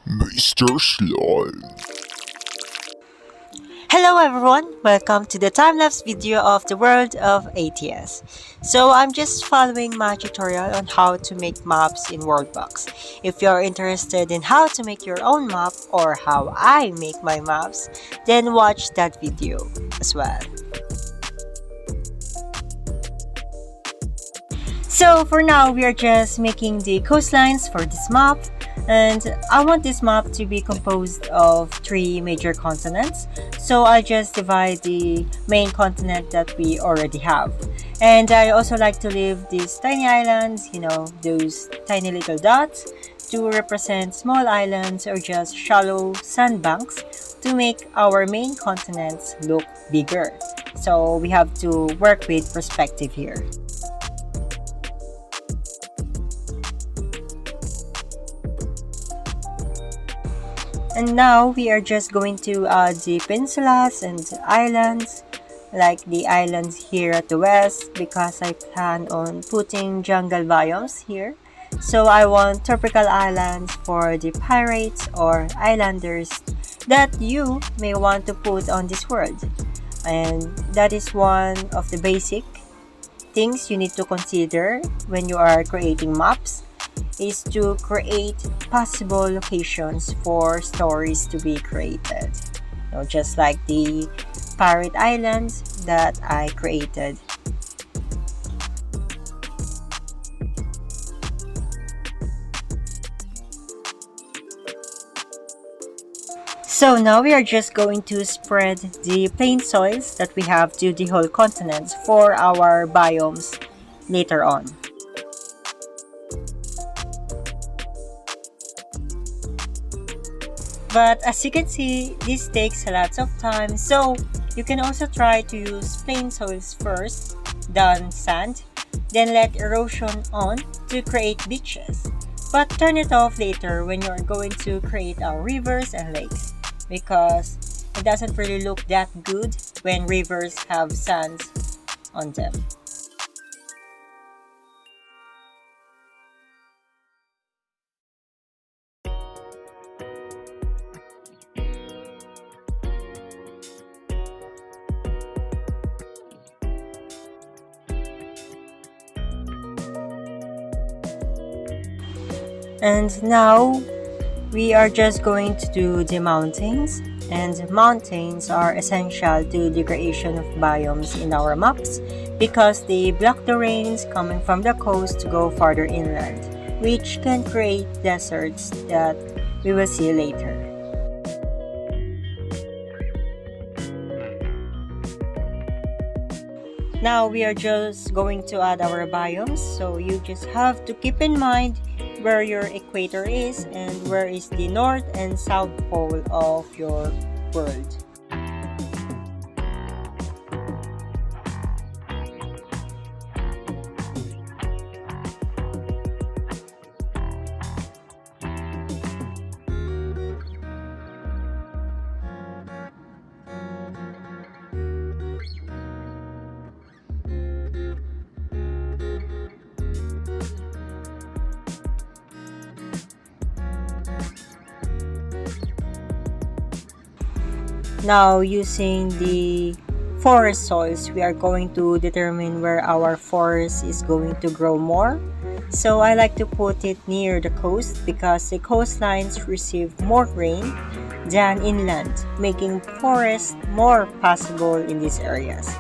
Mr. Slime. Hello everyone, welcome to the time-lapse video of the World of Aetheas. So I'm just following my tutorial on how to make maps in Worldbox. If you're interested in how to make your own map or how I make my maps, then watch that video as well. So for now, we are just making the coastlines for this map. And I want this map to be composed of 3 major continents. So I'll just divide the main continent that we already have. And I also like to leave these tiny islands, those tiny little dots, to represent small islands or just shallow sandbanks to make our main continents look bigger. So we have to work with perspective here. And now we are just going to add the peninsulas and islands, like the islands here at the west, because I plan on putting jungle biomes here. So I want tropical islands for the pirates or islanders that you may want to put on this world. And that is one of the basic things you need to consider when you are creating maps, is to create possible locations for stories to be created. Just like the pirate islands that I created. So now we are just going to spread the plain soils that we have to the whole continents for our biomes later on. But as you can see, this takes a lot of time, so you can also try to use plain soils first, then sand, then let erosion on to create beaches. But turn it off later when you're going to create our rivers and lakes, because it doesn't really look that good when rivers have sands on them. And now we are just going to do the mountains, and mountains are essential to the creation of biomes in our maps because they block the rains coming from the coast to go farther inland, which can create deserts that we will see later. Now we are just going to add our biomes, so you just have to keep in mind where your equator is and where is the north and south pole of your world. Now, using the forest soils, we are going to determine where our forest is going to grow more. So I like to put it near the coast because the coastlines receive more rain than inland, making forest more possible in these areas.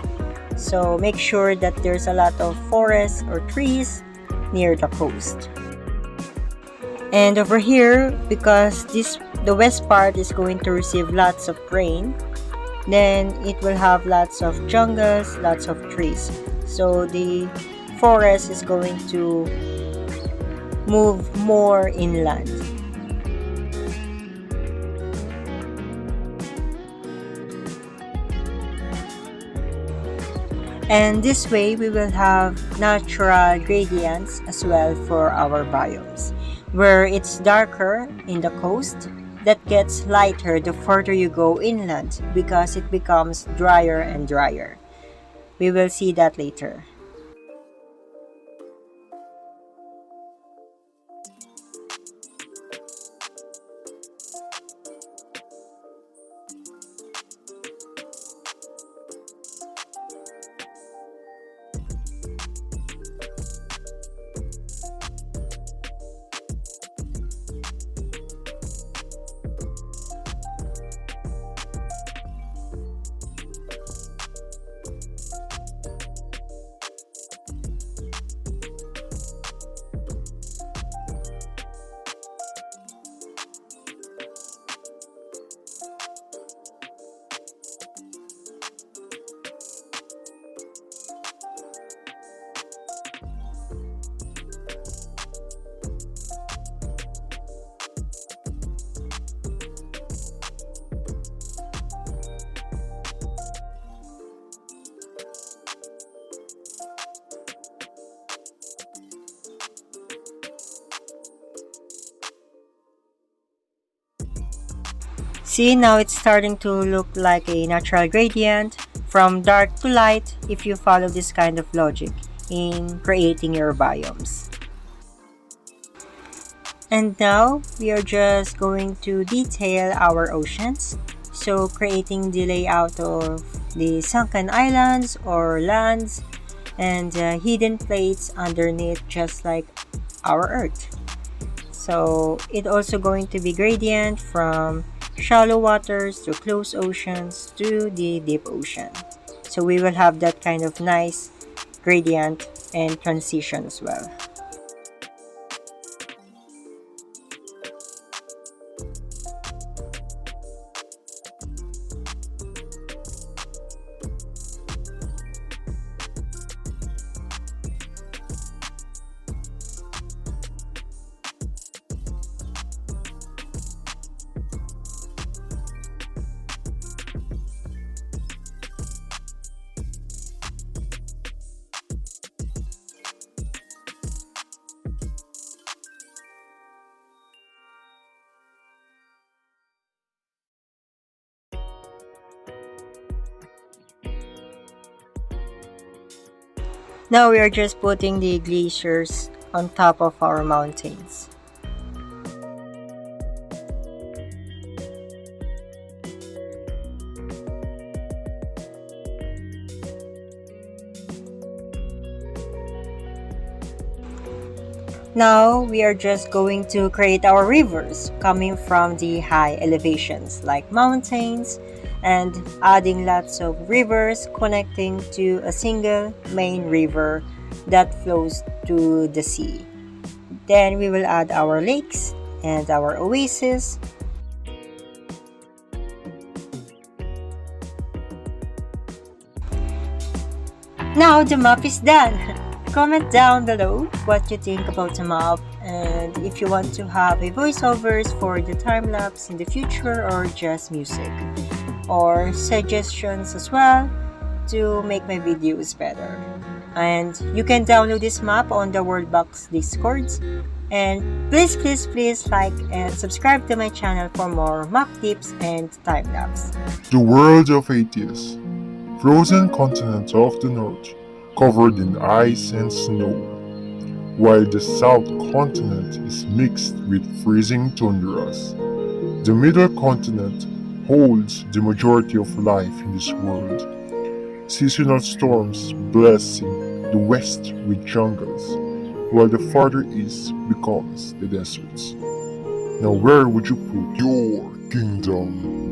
So make sure that there's a lot of forests or trees near the coast. And over here, because the west part is going to receive lots of rain, then it will have lots of jungles, lots of trees. So the forest is going to move more inland. And this way, we will have natural gradients as well for our biomes, where it's darker in the coast, that gets lighter the further you go inland because it becomes drier and drier. We will see that later. See, now it's starting to look like a natural gradient from dark to light if you follow this kind of logic in creating your biomes. And now we are just going to detail our oceans. So creating the layout of the sunken islands or lands and hidden plates underneath just like our Earth. So it also going to be gradient from shallow waters to close oceans to the deep ocean. So we will have that kind of nice gradient and transition as well. Now we are just putting the glaciers on top of our mountains. Now we are just going to create our rivers coming from the high elevations like mountains and adding lots of rivers connecting to a single main river that flows to the sea. Then we will add our lakes and our oases. Now the map is done. Comment down below what you think about the map and if you want to have a voiceovers for the time lapse in the future or just music or suggestions as well to make my videos better. And you can download this map on the Worldbox Discords. And please like and subscribe to my channel for more map tips and time lapse. The world of Aetheas, frozen continent of the north, covered in ice and snow, while the south continent is mixed with freezing tundras. The middle continent holds the majority of life in this world. Seasonal storms blessing the west with jungles, while the farther east becomes the deserts. Now where would you put your kingdom?